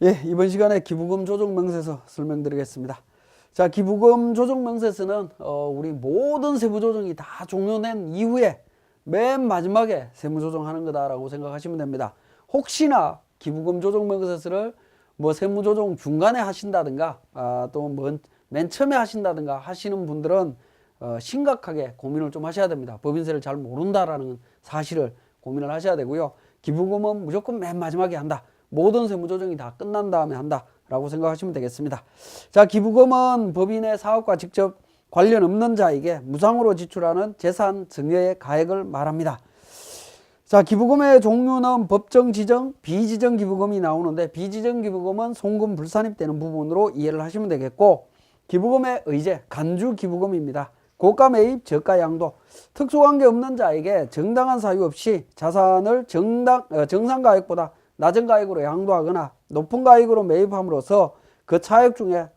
예, 이번 시간에 기부금 조정 명세서 설명드리겠습니다. 자, 기부금 조정 명세서는 우리 모든 세무 조정이 다 종료된 이후에 맨 마지막에 세무 조정하는 거다라고 생각하시면 됩니다. 혹시나 기부금 조정 명세서를 뭐 세무 조정 중간에 하신다든가 또 맨 처음에 하신다든가 하시는 분들은 심각하게 고민을 좀 하셔야 됩니다. 법인세를 잘 모른다라는 사실을 고민을 하셔야 되고요. 기부금은 무조건 맨 마지막에 한다. 모든 세무조정이 다 끝난 다음에 한다라고 생각하시면 되겠습니다. 자, 기부금은 법인의 사업과 직접 관련 없는 자에게 무상으로 지출하는 재산 증여의 가액을 말합니다. 자, 기부금의 종류는 법정 지정, 비지정 기부금이 나오는데 비지정 기부금은 송금 불산입되는 부분으로 이해를 하시면 되겠고, 기부금의 의제, 간주 기부금입니다. 고가 매입, 저가 양도, 특수관계 없는 자에게 정당한 사유 없이 자산을 정상 가액보다 낮은 가액으로 양도하거나 높은 가액으로 매입함으로써 그 차액 중에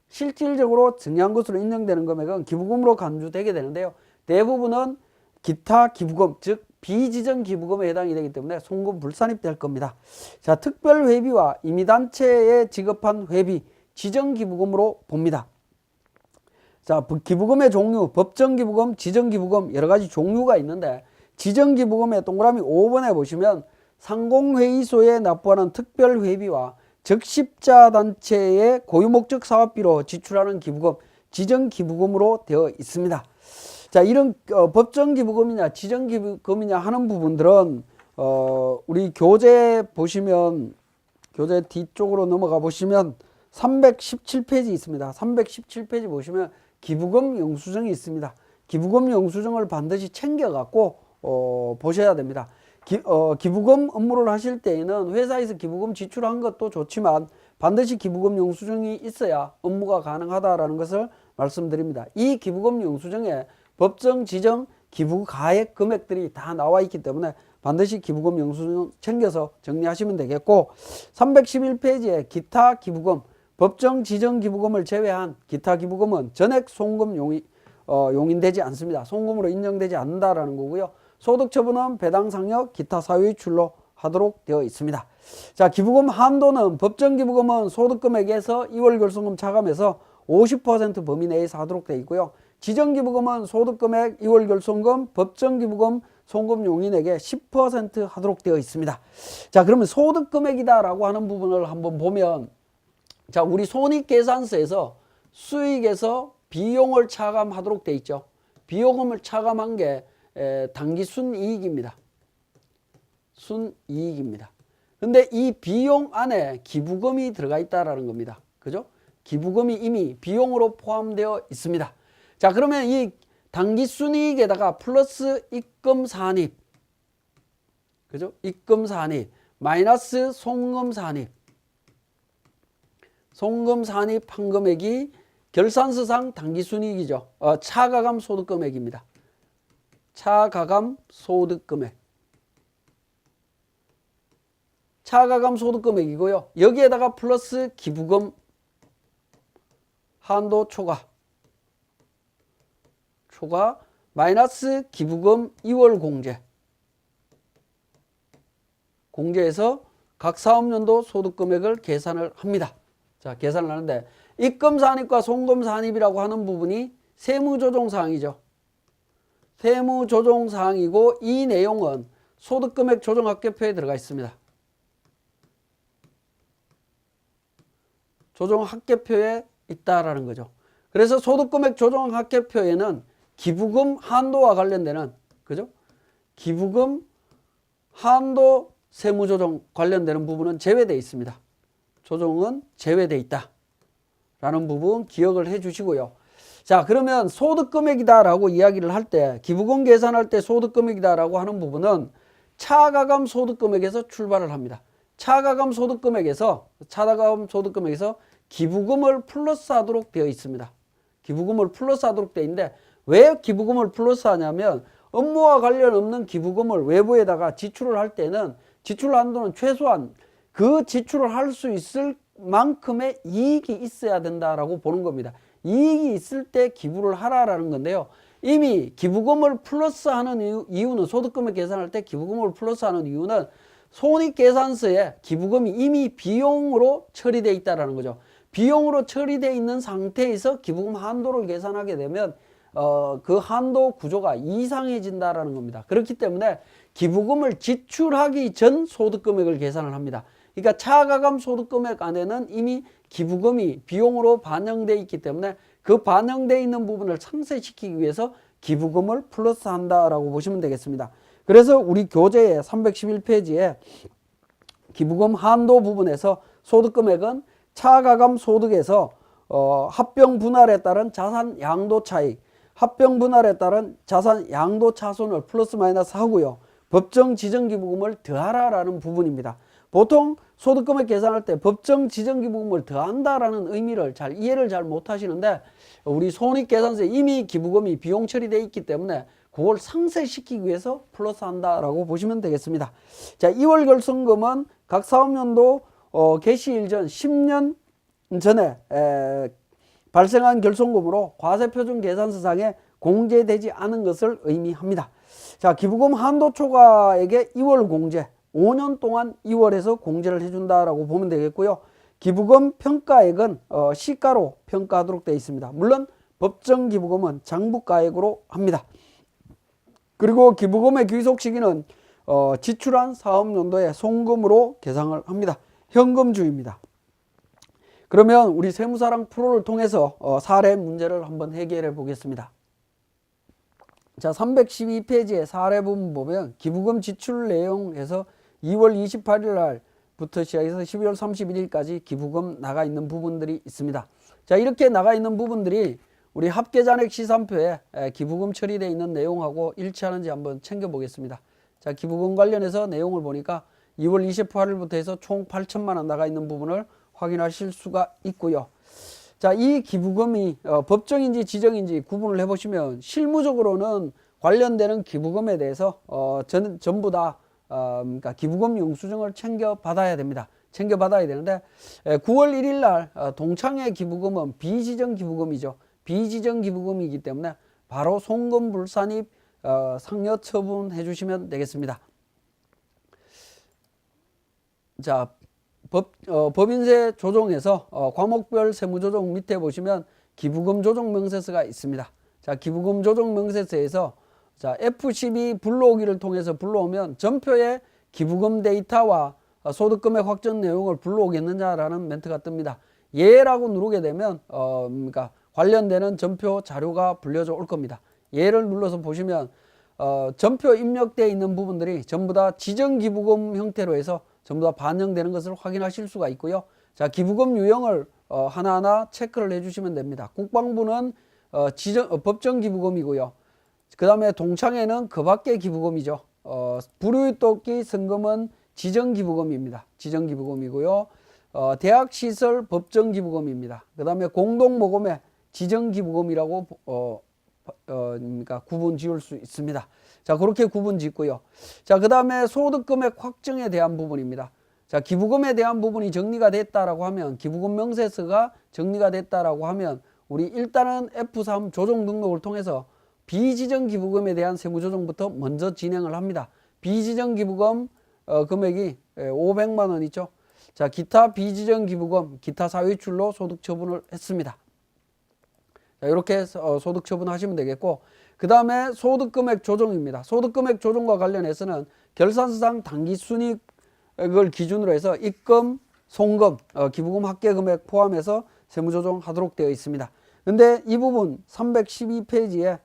실질적으로 증여한 것으로 인정되는 금액은 기부금으로 간주되게 되는데요. 대부분은 기타 기부금, 즉 비지정 기부금에 해당이 되기 때문에 송금 불산입될 겁니다. 자, 특별 회비와 임의단체에 지급한 회비, 지정 기부금으로 봅니다. 자, 기부금의 종류, 법정 기부금, 지정 기부금 여러 가지 종류가 있는데, 지정 기부금의 동그라미 5번에 보시면 상공회의소에 납부하는 특별회비와 적십자 단체의 고유목적 사업비로 지출하는 기부금, 지정 기부금으로 되어 있습니다. 자, 이런 법정 기부금이냐 지정 기부금이냐 하는 부분들은 우리 교재 보시면, 교재 뒤쪽으로 넘어가 보시면 317페이지 있습니다. 317페이지 보시면 기부금 영수증이 있습니다. 기부금 영수증을 반드시 챙겨갖고 보셔야 됩니다. 기부금 업무를 하실 때에는 회사에서 기부금 지출한 것도 좋지만 반드시 기부금 영수증이 있어야 업무가 가능하다라는 것을 말씀드립니다. 이 기부금 영수증에 법정 지정 기부 가액 금액들이 다 나와 있기 때문에 반드시 기부금 영수증 챙겨서 정리하시면 되겠고, 311페이지에 기타 기부금, 법정 지정 기부금을 제외한 기타 기부금은 전액 송금 용인되지 않습니다. 송금으로 인정되지 않는다라는 거고요. 소득 처분은 배당 상여 기타 사유출로 하도록 되어 있습니다. 자, 기부금 한도는 법정 기부금은 소득 금액에서 2월 결손금 차감해서 50% 범위 내에서 하도록 되어 있고요. 지정 기부금은 소득 금액 2월 결손금, 법정 기부금 송금 용인에게 10% 하도록 되어 있습니다. 자, 그러면 소득 금액이다라고 하는 부분을 한번 보면, 자, 우리 손익계산서에서 수익에서 비용을 차감하도록 되어 있죠. 비용을 차감한 게 당기 순이익입니다. 순이익입니다. 근데 이 비용 안에 기부금이 들어가 있다라는 겁니다. 그죠? 기부금이 이미 비용으로 포함되어 있습니다. 자, 그러면 이 당기 순이익에다가 플러스 입금 산입, 그죠? 입금 산입 마이너스 송금 산입, 송금 산입한 금액이 결산서상 당기순이익이죠. 차가감 소득금액입니다. 차가감 소득금액. 차가감 소득금액이고요. 여기에다가 플러스 기부금 한도 초과 마이너스 기부금 2월 공제해서 각 사업연도 소득금액을 계산을 합니다. 자, 계산을 하는데 입금산입과 송금산입이라고 하는 부분이 세무조정사항이죠. 세무조정사항이고 이 내용은 소득금액 조정합계표에 들어가 있습니다. 조정합계표에 있다라는 거죠. 그래서 소득금액 조정합계표에는 기부금 한도와 관련되는, 그죠? 기부금 한도 세무조정 관련되는 부분은 제외되어 있습니다. 조정은 제외되어 있다 라는 부분 기억을 해 주시고요. 자, 그러면 소득금액이다라고 이야기를 할 때, 기부금 계산할 때 소득금액이다라고 하는 부분은 차가감 소득금액에서 출발을 합니다. 차가감 소득금액에서 기부금을 플러스하도록 되어 있습니다. 기부금을 플러스하도록 되어 있는데, 왜 기부금을 플러스하냐면 업무와 관련 없는 기부금을 외부에다가 지출을 할 때는 지출 한도는 최소한 그 지출을 할 수 있을 만큼의 이익이 있어야 된다라고 보는 겁니다. 이익이 있을 때 기부를 하라라는 건데요. 이미 기부금을 플러스하는 이유는, 소득금액 계산할 때 기부금을 플러스하는 이유는 손익계산서에 기부금이 이미 비용으로 처리되어 있다는 거죠. 비용으로 처리되어 있는 상태에서 기부금 한도를 계산하게 되면 그 한도 구조가 이상해진다라는 겁니다. 그렇기 때문에 기부금을 지출하기 전 소득금액을 계산을 합니다. 그러니까 차가감 소득금액 안에는 이미 기부금이 비용으로 반영되어 있기 때문에 그 반영되어 있는 부분을 상쇄시키기 위해서 기부금을 플러스한다라고 보시면 되겠습니다. 그래서 우리 교재의 311페이지에 기부금 한도 부분에서 소득금액은 차가감 소득에서 합병 분할에 따른 자산 양도 차익, 합병 분할에 따른 자산 양도 차손을 플러스 마이너스 하고요. 법정 지정 기부금을 더하라라는 부분입니다. 보통 소득금액 계산할 때 법정 지정 기부금을 더한다라는 의미를 이해를 잘 못하시는데 우리 손익계산서에 이미 기부금이 비용 처리되어 있기 때문에 그걸 상쇄시키기 위해서 플러스한다라고 보시면 되겠습니다. 자, 2월 결손금은 각 사업연도 개시일 전 10년 전에 발생한 결손금으로 과세표준계산서상에 공제되지 않은 것을 의미합니다. 자, 기부금 한도 초과액의 2월 공제, 5년 동안 2월에서 공제를 해준다라고 보면 되겠고요. 기부금 평가액은 시가로 평가하도록 되어 있습니다. 물론 법정 기부금은 장부가액으로 합니다. 그리고 기부금의 귀속 시기는 지출한 사업연도의 송금으로 계상을 합니다. 현금주의입니다. 그러면 우리 세무사랑 프로를 통해서 사례 문제를 한번 해결해 보겠습니다. 자, 312페이지의 사례 부분 보면 기부금 지출 내용에서 2월 28일 날부터 시작해서 12월 31일까지 기부금 나가 있는 부분들이 있습니다. 자, 이렇게 나가 있는 부분들이 우리 합계잔액 시산표에 기부금 처리되어 있는 내용하고 일치하는지 한번 챙겨보겠습니다. 자, 기부금 관련해서 내용을 보니까 2월 28일부터 해서 총 8천만 원 나가 있는 부분을 확인하실 수가 있고요. 자, 이 기부금이 법정인지 지정인지 구분을 해보시면 실무적으로는 관련되는 기부금에 대해서 전부 다 그러니까 기부금 영수증을 챙겨받아야 됩니다. 챙겨받아야 되는데 9월 1일 날 동창회 기부금은 비지정 기부금이죠. 비지정 기부금이기 때문에 바로 송금 불산입 상여 처분해 주시면 되겠습니다. 자, 법인세 조정에서 과목별 세무조정 밑에 보시면 기부금 조정 명세서가 있습니다. 자, 기부금 조정 명세서에서 자, F12 불러오기를 통해서 불러오면 전표에 기부금 데이터와 소득금액 확정 내용을 불러오겠느냐라는 멘트가 뜹니다. 예라고 누르게 되면 그러니까 관련되는 전표 자료가 불려져 올 겁니다. 예를 눌러서 보시면 전표 입력되어 있는 부분들이 전부 다 지정기부금 형태로 해서 전부 다 반영되는 것을 확인하실 수가 있고요. 자, 기부금 유형을 하나하나 체크를 해주시면 됩니다. 국방부는 법정기부금이고요. 그 다음에 동창회는 그 밖의 기부금이죠. 불우유토끼 성금은 지정기부금입니다. 지정기부금이고요. 대학시설 법정기부금입니다. 그 다음에 공동모금의 지정기부금이라고 그러니까 구분 지을 수 있습니다. 자, 그렇게 구분 짓고요. 자, 그 다음에 소득금액 확정에 대한 부분입니다. 자, 기부금에 대한 부분이 정리가 됐다라고 하면, 기부금 명세서가 정리가 됐다라고 하면, 우리 일단은 F3 조정 등록을 통해서 비지정 기부금에 대한 세무조정부터 먼저 진행을 합니다. 비지정 기부금 금액이 500만 원 있죠. 자, 기타 비지정 기부금, 기타 사유출로 소득 처분을 했습니다. 자, 이렇게 소득 처분하시면 되겠고, 그 다음에 소득금액 조정입니다. 소득금액 조정과 관련해서는 결산서상 당기순이익을 기준으로 해서 입금, 송금, 기부금 합계금액 포함해서 세무조정하도록 되어 있습니다. 근데 이 부분 312페이지에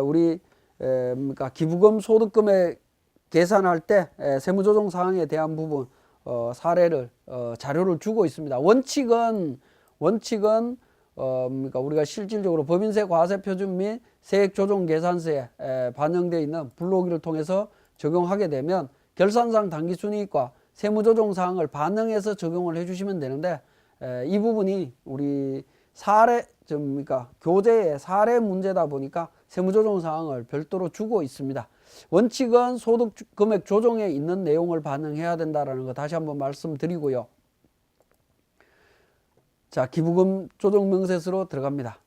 우리 그러니까 기부금 소득금액 계산할 때 세무조정 사항에 대한 부분 사례를 자료를 주고 있습니다. 원칙은 그러니까 우리가 실질적으로 법인세 과세표준 및 세액조정계산서에 반영되어 있는 불러오기를 통해서 적용하게 되면 결산상 당기순이익과 세무조정사항을 반영해서 적용을 해주시면 되는데 이 부분이 우리 그러니까 교재의 사례 문제다 보니까 세무조정사항을 별도로 주고 있습니다. 원칙은 소득금액 조정에 있는 내용을 반영해야 된다는 거 다시 한번 말씀드리고요. 자, 기부금 조정 명세서로 들어갑니다.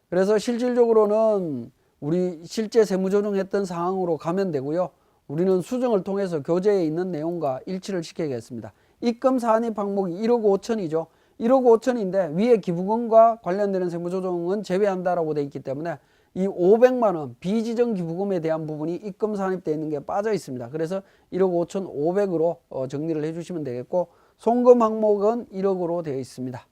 그래서 실질적으로는 우리 실제 세무조정했던 상황으로 가면 되고요. 우리는 수정을 통해서 교재에 있는 내용과 일치를 시켜야겠습니다. 입금 산입 항목이 1억 5천이죠. 1억 5천인데 위에 기부금과 관련되는 세무조정은 제외한다라고 되어 있기 때문에 이 500만 원 비지정 기부금에 대한 부분이 입금 산입되어 있는 게 빠져 있습니다. 그래서 1억 5천 5백으로 정리를 해주시면 되겠고, 송금 항목은 1억으로 되어 있습니다.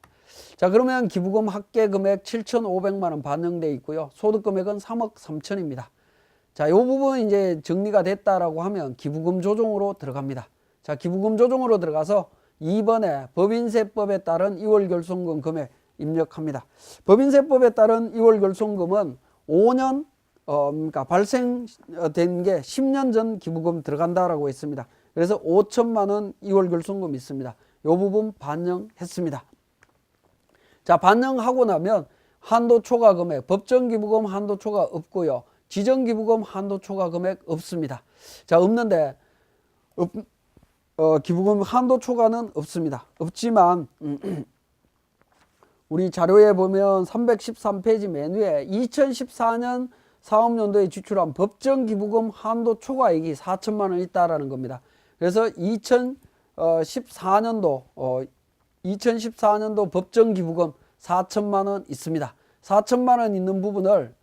자, 그러면 기부금 합계 금액 7,500만 원 반영되어 있고요. 소득 금액은 3억 3천입니다. 자, 이 부분 이제 정리가 됐다라고 하면 기부금 조정으로 들어갑니다. 자, 기부금 조정으로 들어가서 2번에 법인세법에 따른 2월 결손금 금액 입력합니다. 법인세법에 따른 2월 결손금은 5년 그러니까 발생된 게 10년 전 기부금 들어간다라고 했습니다. 그래서 5천만 원 2월 결손금 있습니다. 이 부분 반영했습니다. 자, 반영하고 나면 한도 초과 금액, 법정 기부금 한도 초과 없고요. 지정 기부금 한도 초과 금액 없습니다. 자, 없는데 기부금 한도 초과는 없습니다. 없지만 우리 자료에 보면 313페이지 맨 위에 2014년 사업연도에 지출한 법정 기부금 한도 초과액이 4천만 원 있다라는 겁니다. 그래서 2014년도 법정 기부금 4천만 원 있습니다. 4천만 원 있는 부분을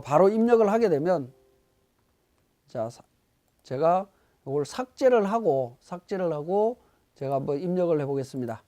바로 입력을 하게 되면, 자, 제가 이걸 삭제를 하고 제가 한번 입력을 해 보겠습니다.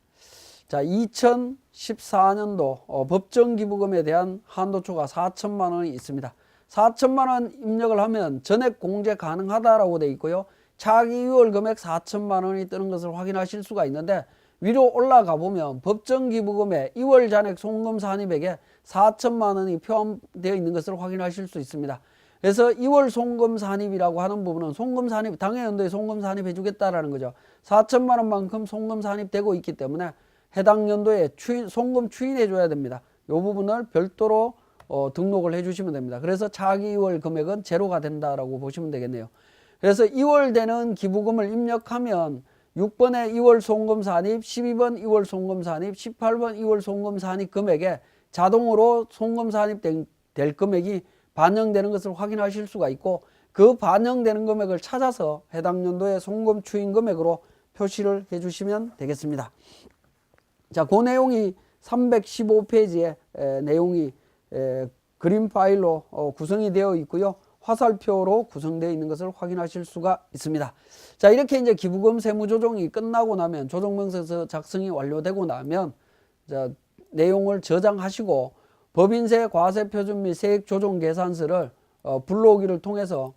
자, 2014년도 법정 기부금에 대한 한도 초과 4천만 원이 있습니다. 4천만 원 입력을 하면 전액 공제 가능하다라고 되어 있고요. 차기 유월 금액 4천만 원이 뜨는 것을 확인하실 수가 있는데, 위로 올라가 보면 법정 기부금의 2월 잔액 송금 산입액에 4천만 원이 포함되어 있는 것을 확인하실 수 있습니다. 그래서 2월 송금 산입이라고 하는 부분은 송금 산입, 당해 연도에 송금 산입해 주겠다라는 거죠. 4천만 원만큼 송금 산입되고 있기 때문에 해당 연도에 송금 추인해 줘야 됩니다. 이 부분을 별도로 등록을 해 주시면 됩니다. 그래서 차기 2월 금액은 제로가 된다라고 보시면 되겠네요. 그래서 2월 되는 기부금을 입력하면 6번에 2월 송금 산입, 12번 2월 송금 산입, 18번 2월 송금 산입 금액에 자동으로 송금 산입될 금액이 반영되는 것을 확인하실 수가 있고, 그 반영되는 금액을 찾아서 해당 연도의 송금 추인 금액으로 표시를 해 주시면 되겠습니다. 자, 그 내용이 315페이지에 내용이 그림 파일로 구성이 되어 있고요. 화살표로 구성되어 있는 것을 확인하실 수가 있습니다. 자, 이렇게 이제 기부금 세무 조정이 끝나고 나면, 조정명세서 작성이 완료되고 나면, 자, 내용을 저장하시고 법인세 과세 표준 및 세액 조정 계산서를 불러오기를 통해서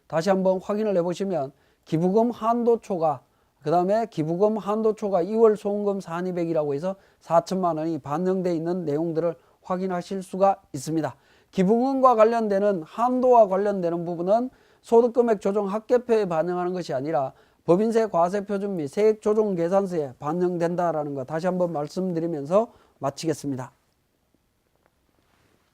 다시 한번 확인을 해 보시면 기부금 한도 초과, 그 다음에 기부금 한도 초과 2월 송금 산입액이라고 해서 4천만 원이 반영되어 있는 내용들을 확인하실 수가 있습니다. 기부금과 관련되는 한도와 관련되는 부분은 소득금액 조정 합계표에 반영하는 것이 아니라 법인세 과세 표준 및 세액 조정 계산서에 반영된다라는 거 다시 한번 말씀드리면서 마치겠습니다.